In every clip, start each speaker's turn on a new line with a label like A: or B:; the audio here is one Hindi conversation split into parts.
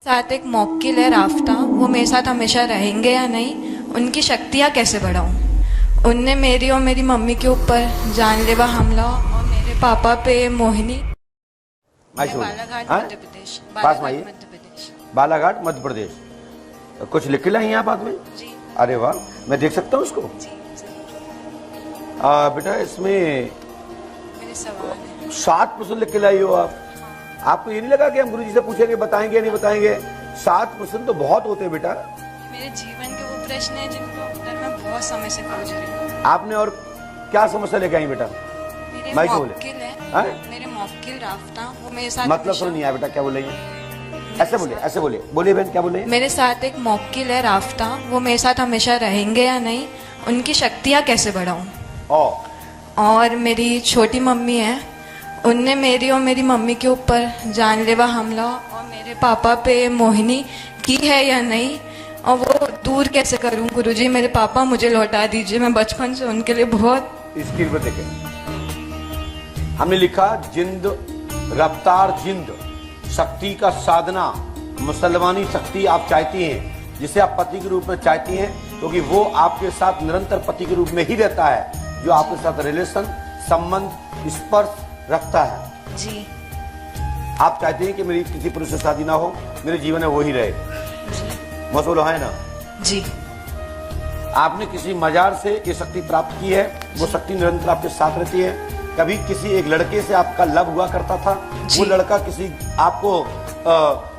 A: साथ एक मौक्किल है राफ्ता, वो मेरे साथ हमेशा रहेंगे या नहीं, उनकी शक्तियाँ कैसे बढ़ाऊं। उनने मेरी और मेरी मम्मी के ऊपर जानलेवा हमला और मेरे पापा पे मोहिनी। बालाघाट मध्य प्रदेश।
B: बालाघाट मध्य प्रदेश। कुछ लिख के लाई हैं आप बाद में?
A: जी।
B: अरे वाह, मैं देख सकता हूँ उसको?
A: जी
B: बेटा इसमें
A: मेरे सवाल है।
B: 7% लिख के लाई हो आप। आपको ये नहीं लगा कि हम गुरुजी से पूछेंगे बताएंगे या नहीं बताएंगे? 7% तो बहुत होते हैं बेटा।
A: मेरे जीवन के वो प्रश्न है जिनका उत्तर मैं बहुत समय से खोज रही हूँ।
B: आपने और क्या समस्या लेके आई बेटा?
A: मेरे
B: माइक बोले।
A: मौक्किल है, मेरे मौक्किल राफ्ता, वो मेरे साथ
B: मतलब समझ नहीं आया बेटा, क्या बोल रही है? ऐसे बोले, ऐसे बोले, बोलिए बहन, क्या बोले?
A: मेरे साथ एक मौक्किल है राफ्ता, वो मेरे साथ हमेशा रहेंगे या नहीं, उनकी शक्तियाँ कैसे बढ़ाऊं। और मेरी छोटी मम्मी है, उनने मेरी और मेरी मम्मी के ऊपर जानलेवा हमला और मेरे पापा पे मोहिनी की है या नहीं, और वो दूर कैसे करूं गुरुजी। मेरे पापा मुझे लौटा दीजिए, मैं बचपन से उनके लिए बहुत।
B: स्क्रीन पर देखें, हमने लिखा जिंद रफ्तार जिंद, शक्ति का साधना, मुसलमानी शक्ति आप चाहती हैं, जिसे आप पति के रूप में चाहती हैं, क्योंकि वो आपके साथ निरंतर पति के रूप में ही रहता है, जो आपके साथ रिलेशन, संबंध, स्पर्श रखता है।
A: जी।
B: आप चाहते हैं कि मेरी किसी पुरुष से शादी ना हो, मेरे जीवन में वही रहे। मसूल है ना?
A: जी।
B: आपने किसी मजार से ये शक्ति प्राप्त की है, वो शक्ति निरंतर आपके साथ रहती है। कभी किसी एक लड़के से आपका लव हुआ करता था, वो लड़का किसी आपको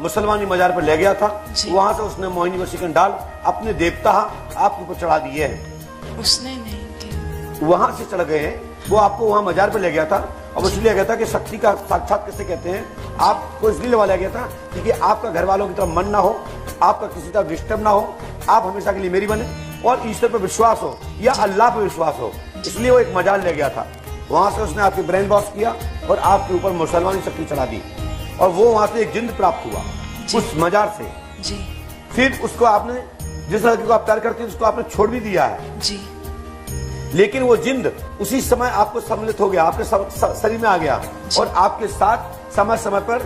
B: मुसलमानी मजार पर ले गया था, वहां से उसने मोहिनी वशीकरण डाल अपने देवता आपके ऊपर चढ़ा दिए हैं।
A: उसने नहीं किया,
B: वहां से चढ़ गए हैं, वो आपको वहां मजार पर ले गया था, और इसलिए गया था कि शक्ति का साक्षात किसे कहते हैं। आपको इसलिए लवा लिया गया था क्योंकि आपका घर वालों की तरफ मन ना हो, आपका किसी तरह डिस्टर्ब ना हो, आप हमेशा के लिए मेरी बने, और ईश्वर पर विश्वास हो या अल्लाह पर विश्वास हो, इसलिए वो एक मजार ले गया था। वहां से उसने आपकी ब्रेन वॉश किया और आपके ऊपर मुसलमानी शक्ति चढ़ा दी, और वो वहां से एक जिंद प्राप्त हुआ उस मजार से।
A: जी।
B: फिर उसको आपने, जिस लड़के को आप प्यार करते हैं, उसको आपने छोड़ भी दिया है।
A: जी।
B: लेकिन वो जिंद उसी समय आपको सम्मिलित हो गया, आपके शरीर में आ गया, और आपके साथ समय समय पर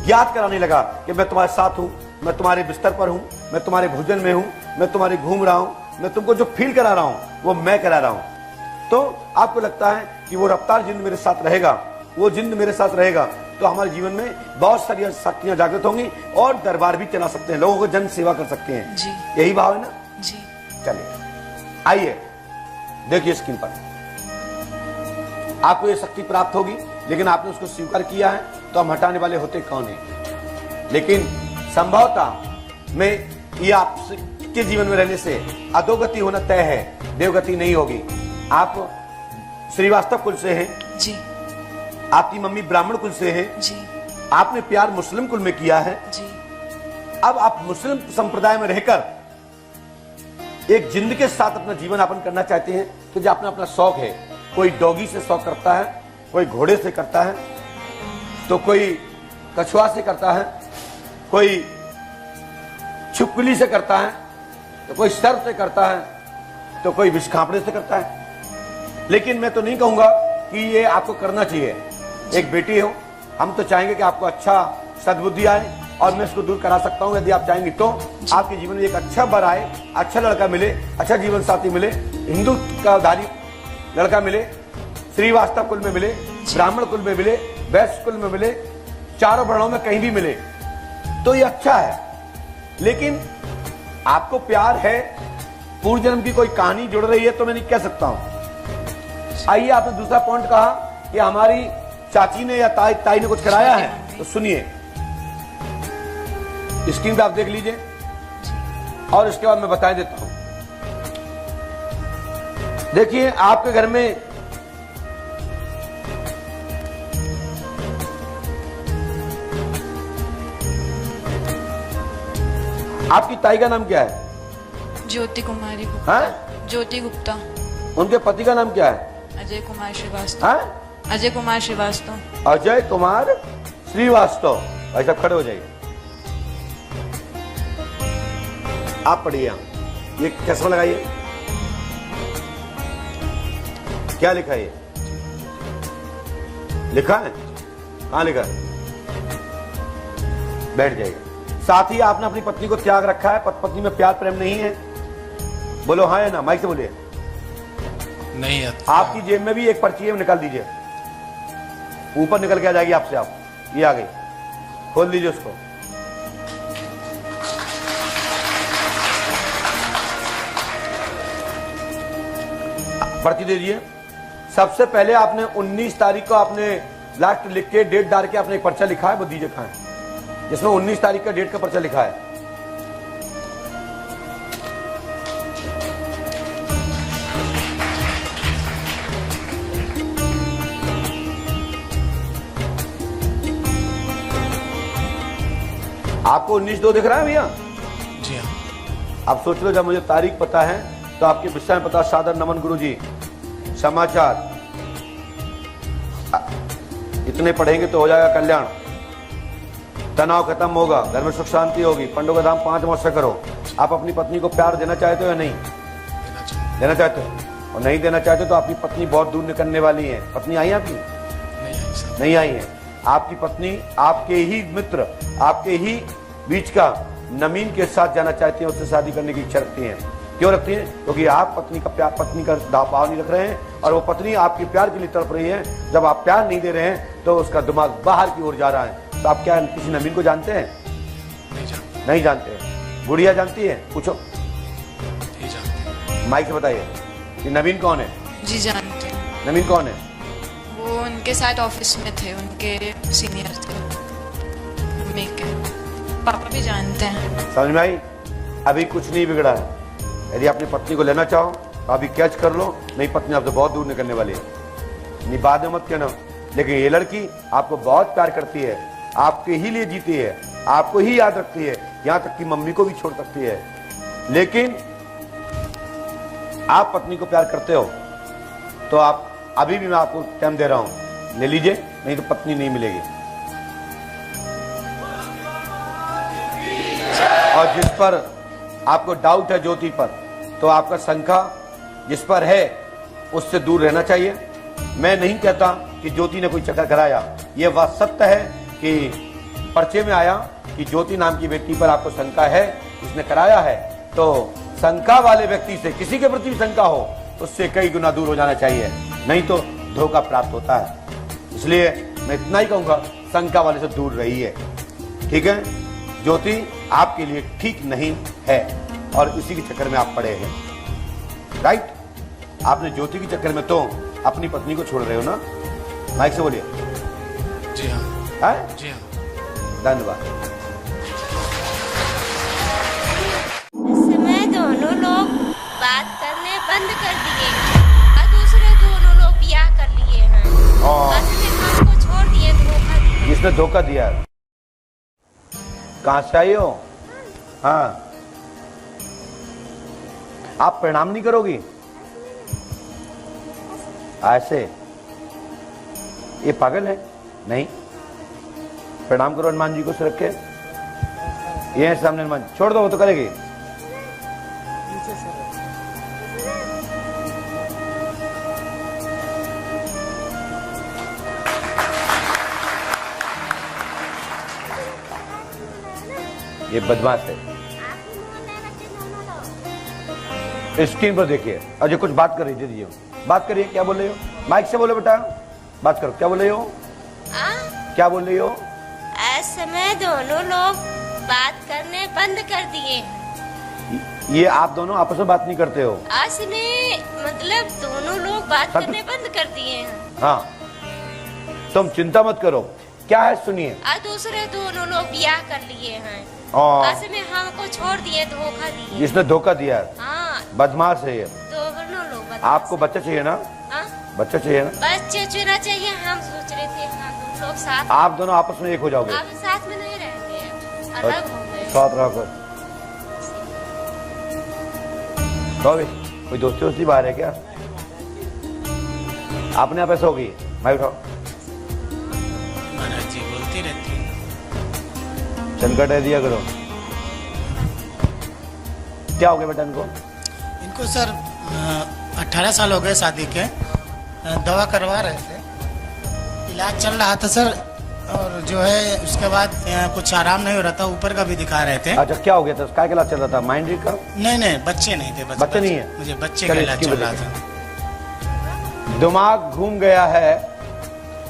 B: ज्ञात कराने लगा कि मैं तुम्हारे साथ हूं, मैं तुम्हारे बिस्तर पर हूं, मैं तुम्हारे भोजन में हूं, मैं तुम्हारे घूम रहा हूं, मैं तुमको जो फील करा रहा हूं वो मैं करा रहा हूं। तो आपको लगता है कि वो रफ्तार जिंद मेरे साथ रहेगा, वो जिंद मेरे साथ रहेगा, तो हमारे जीवन में बहुत सारी शक्तियां जागृत होंगी और दरबार भी चला सकते हैं, लोगों को जन सेवा कर सकते हैं।
A: जी।
B: यही भाव है ना?
A: जी।
B: चलिए आइए देखिए स्क्रीन पर, आपको ये शक्ति प्राप्त होगी, लेकिन आपने उसको स्वीकार किया है, तो हम हटाने वाले होते कौन है? लेकिन संभवतः में ये आपके जीवन में रहने से अधोगति होना तय है, देवगति नहीं होगी। आप श्रीवास्तव कुल से हैं।
A: जी।
B: आपकी मम्मी ब्राह्मण कुल से हैं।
A: जी।
B: आपने प्यार मुस्लिम कुल में किया है।
A: जी।
B: अब आप मुस्लिम संप्रदाय में रहकर एक जिंद के साथ अपना जीवन यापन करना चाहते हैं, तो जो अपना अपना शौक है, कोई डॉगी से शौक करता है, कोई घोड़े से करता है, तो कोई कछुआ से करता है, कोई छिपकली से करता है, तो कोई सर्प से करता है, तो कोई विषखापड़े से करता है। लेकिन मैं तो नहीं कहूंगा कि ये आपको करना चाहिए। एक बेटी हो, हम तो चाहेंगे कि आपको अच्छा सद्बुद्धि आए, और मैं इसको दूर करा सकता हूं यदि आप चाहेंगे तो। आपके जीवन में एक अच्छा वर आए, अच्छा लड़का मिले, अच्छा जीवन साथी मिले, हिंदू का धारी लड़का मिले, श्रीवास्तव कुल में मिले, ब्राह्मण कुल में मिले, वैश्य कुल में मिले, चारों वर्णों में कहीं भी मिले, तो ये अच्छा है। लेकिन आपको प्यार है, पूर्व जन्म की कोई कहानी जुड़ रही है, तो मैं नहीं कह सकता हूं। आइए, आपने दूसरा पॉइंट कहा कि हमारी चाची ने या ताई ने कुछ कराया है, तो सुनिए, स्क्रीन पे आप देख लीजिए, और इसके बाद मैं बता देता हूं। देखिए, आपके घर में आपकी ताई का नाम क्या है?
A: ज्योति कुमारी गुप्ता। ज्योति गुप्ता।
B: उनके पति का नाम क्या है?
A: अजय कुमार श्रीवास्तव। अजय कुमार श्रीवास्तव।
B: अजय कुमार श्रीवास्तव। भाई साहब खड़े हो जाइए, आप पढ़िए। ये चश्मा लगाइए, क्या लिखा है? लिखा है? कहां लिखा है? बैठ जाइए। साथ ही आपने अपनी पत्नी को त्याग रखा है, पत्नी में प्यार प्रेम नहीं है? बोलो हाँ या ना, माइक से बोलिए।
C: नहीं है।
B: आपकी जेब में भी एक पर्ची है, निकाल दीजिए, ऊपर निकल के आ जाएगी आपसे। आप ये आ गई, खोल दीजिए उसको। पर्ची दे दीजिए। सबसे पहले आपने 19 तारीख को आपने लास्ट लिख के डेट डाल के आपने एक पर्चा लिखा है, वो दीजिए कहां है, जिसमें 19 तारीख का डेट का पर्चा लिखा है। आपको 19/2 दिख रहा है भैया?
C: जी हाँ।
B: आप सोच लो, जब मुझे तारीख पता है तो आपके विषय में पता। सादर नमन गुरुजी। समाचार इतने पढ़ेंगे तो हो जाएगा कल्याण, तनाव खत्म होगा, घर में सुख शांति होगी, पंडों का धाम 5 वर्ष करो। आप अपनी पत्नी को प्यार देना चाहते हो या नहीं देना चाहते हो? और नहीं देना चाहते तो आपकी पत्नी बहुत दूर निकलने वाली है। पत्नी आई है आपकी? नहीं आई है। आपकी पत्नी आपके ही मित्र, आपके ही बीच का नमीन के साथ जाना चाहती है, उससे शादी करने की इच्छा रखती है। क्यों रखती है? क्योंकि आप पत्नी का प्यार, पत्नी का भाव नहीं रख रहे हैं और वो पत्नी आपके प्यार के लिए तड़प रही है। जब आप प्यार नहीं दे रहे हैं तो उसका दिमाग बाहर की ओर जा रहा है। तो आप क्या किसी नमीन को जानते हैं? नहीं जानते हैं। गुड़िया जानती है? पूछो।
C: नहीं जानते।
B: माइक से बताइए कि नवीन कौन है?
A: जी जानते हैं।
B: नवीन कौन है?
A: वो उनके साथ ऑफिस में थे, उनके सीनियर थे मम्मी के। पापा भी जानते हैं।
B: समझ में आई? अभी कुछ नहीं बिगड़ा है। यदि अपनी पत्नी को लेना चाहो तो अभी कैच कर लो, नहीं पत्नी आपसे बहुत दूर निकलने वाली है। नहीं बाद में मत कहना। लेकिन ये लड़की आपको बहुत प्यार करती है, आपके ही लिए जीती है, आपको ही याद रखती है, यहां तक कि मम्मी को भी छोड़ सकती है। लेकिन आप पत्नी को प्यार करते हो तो आप अभी भी, मैं आपको टाइम दे रहा हूं, ले लीजिए, नहीं तो पत्नी नहीं मिलेगी। और जिस पर आपको डाउट है ज्योति पर, तो आपका शंका जिस पर है उससे दूर रहना चाहिए। मैं नहीं कहता कि ज्योति ने कोई चक्कर कराया, यह बात सत्य है कि पर्चे में आया कि ज्योति नाम की व्यक्ति पर आपको शंका है, उसने कराया है। तो शंका वाले व्यक्ति से, किसी के प्रति भी शंका हो, उससे कई गुना दूर हो जाना चाहिए, नहीं तो धोखा प्राप्त होता है। इसलिए मैं इतना ही कहूंगा, शंका वाले से दूर रहिए। ठीक है? ज्योति आपके लिए ठीक नहीं है और इसी के चक्कर में आप पड़े हैं। राइट? आपने ज्योति के चक्कर में तो अपनी पत्नी को छोड़ रहे हो ना? माइक से बोलिए।
C: जी हाँ।
B: है?
C: जी हाँ।
B: धन्यवाद।
D: इस समय दोनों लोग बात करने बंद कर दिए और दूसरे दोनों लोग ब्याह कर लिए हैं और हमको छोड़ दिए, धोखा दिया।
B: जिसने धोखा दिया। कहां से आई हो? हाँ, आप प्रणाम नहीं करोगी ऐसे? ये पागल है? नहीं, प्रणाम करो हनुमान जी को सिर रख के। ये है सामने हनुमान जी, छोड़ दो, वो तो करेगी। ये बदमाश है। स्क्रीन पर देखिए, अजय कुछ बात कर रही थी, दीजिए बात करिए। क्या बोल रही हो? माइक से बोलो बेटा, बात करो। क्या बोल रही हो? क्या बोल रही हो?
D: इस समय दोनों लोग बात करने बंद कर दिए।
B: ये आप दोनों आपस में बात नहीं करते हो?
D: आज में मतलब दोनों लोग बात करने बंद कर दिए हैं।
B: हाँ, तुम चिंता मत करो। क्या है सुनिए।
D: और दूसरे दोनों लोग ब्याह कर लिए हैं
B: और
D: आज में हमको छोड़ दिए, धोखा दिए।
B: जिसने धोखा दिया है,
D: हाँ,
B: बदमाश है ये।
D: दोनों लोग बदमाश।
B: आपको बच्चा चाहिए ना?
D: हाँ?
B: बच्चा चाहिए ना?
D: बच्चे चुना चाहिए। हम सोच रहे थे हम दोनों लोग साथ,
B: आप दोनों आपस में एक हो जाओगे।
D: आप साथ में नहीं रहेंगे, अलग हो गए।
B: साथ रहकर कोई दोस्ती बाहर है क्या? आपने आप ऐसा होगी? मैं उठाओ।
C: महाराज जी बोलती रहती है।
B: चनकट है दिया करो। क्या हो गया बेटा इनको?
E: इनको सर 18 साल हो गए शादी के। दवा करवा रहे थे, इलाज चल रहा था सर। और जो है उसके बाद कुछ आराम नहीं हो रहा था, ऊपर का भी दिखा रहे थे।
B: अच्छा, क्या हो गया था? क्या इलाज चल रहा था? माइंड रीड का?
E: नहीं, बच्चे नहीं थे।
B: बच्चे नहीं है?
E: मुझे बच्चे का इलाज चल रहा था।
B: दिमाग घूम गया है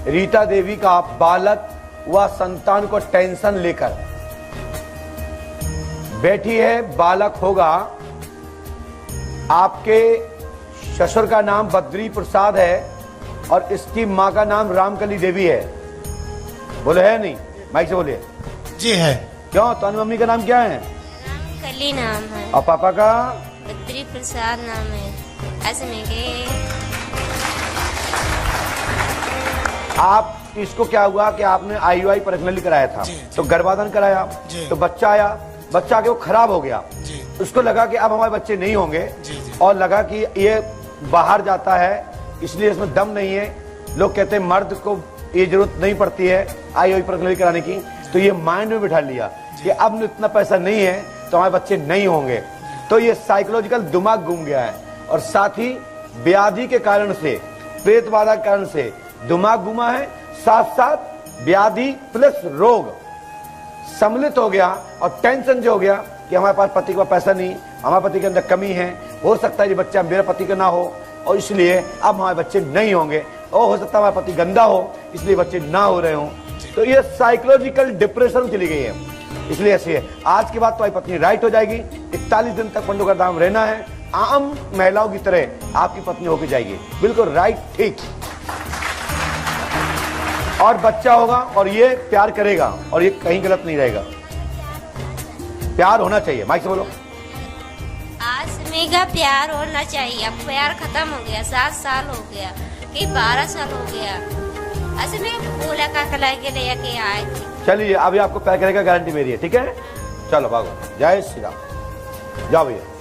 B: रीता देवी का बालक व संतान को टेंशन लेकर बैठी है। बालक होगा, आपके ससुर का नाम बद्री प्रसाद है और इसकी मां का नाम रामकली देवी है। बोले है नहीं? माइक से बोलिए।
E: जी है।
B: क्यों? तो मम्मी का नाम क्या है?
D: रामकली नाम है।
B: और पापा का?
D: बद्री प्रसाद नाम है। ऐसे में के
B: आप इसको क्या हुआ कि आपने IUI पर्सनली कराया था, तो गर्भाधान कराया, तो बच्चा आया, बच्चा आके वो खराब हो गया। उसको लगा कि अब हमारे बच्चे नहीं होंगे और लगा कि ये बाहर जाता है इसलिए इसमें दम नहीं है। लोग कहते हैं मर्द को ये जरूरत नहीं पड़ती है IUI पर्सनली कराने की, तो ये माइंड में बिठा लिया कि अब इतना पैसा नहीं है तो हमारे बच्चे नहीं होंगे। तो ये साइकोलॉजिकल दिमाग घूम गया है और साथ ही व्याधि के कारण से, प्रेत बाधा के कारण से दिमाग घुमा है, साथ साथ व्याधि प्लस रोग सम्मिलित हो गया और टेंशन जो हो गया कि हमारे पास पति का पैसा नहीं, हमारे पति के अंदर कमी है, हो सकता है ये बच्चा मेरे पति का ना हो और इसलिए अब हमारे बच्चे नहीं होंगे, और हो सकता है हमारा पति गंदा हो इसलिए बच्चे ना हो रहे हों। तो ये साइकोलॉजिकल डिप्रेशन चली गई है, इसलिए ऐसी है। आज के बाद तो आपकी पत्नी राइट हो जाएगी। 41 दिन तक पंडों का दाम रहना है, आम महिलाओं की तरह आपकी पत्नी होकर जाएगी, बिल्कुल राइट, ठीक। और बच्चा होगा और ये प्यार करेगा और ये कहीं गलत नहीं रहेगा। प्यार होना चाहिए, माइक से बोलो।
D: आसमी का प्यार होना चाहिए। अब प्यार खत्म हो गया, 7 साल हो गया कि 12 साल हो गया। ऐसे में बोला का कलाई के लेके आए थे।
B: चलिए, अभी आपको पैक करेगा, गारंटी मेरी है, ठीक है। चलो भागो, जय श्री राम, जाओ भैया।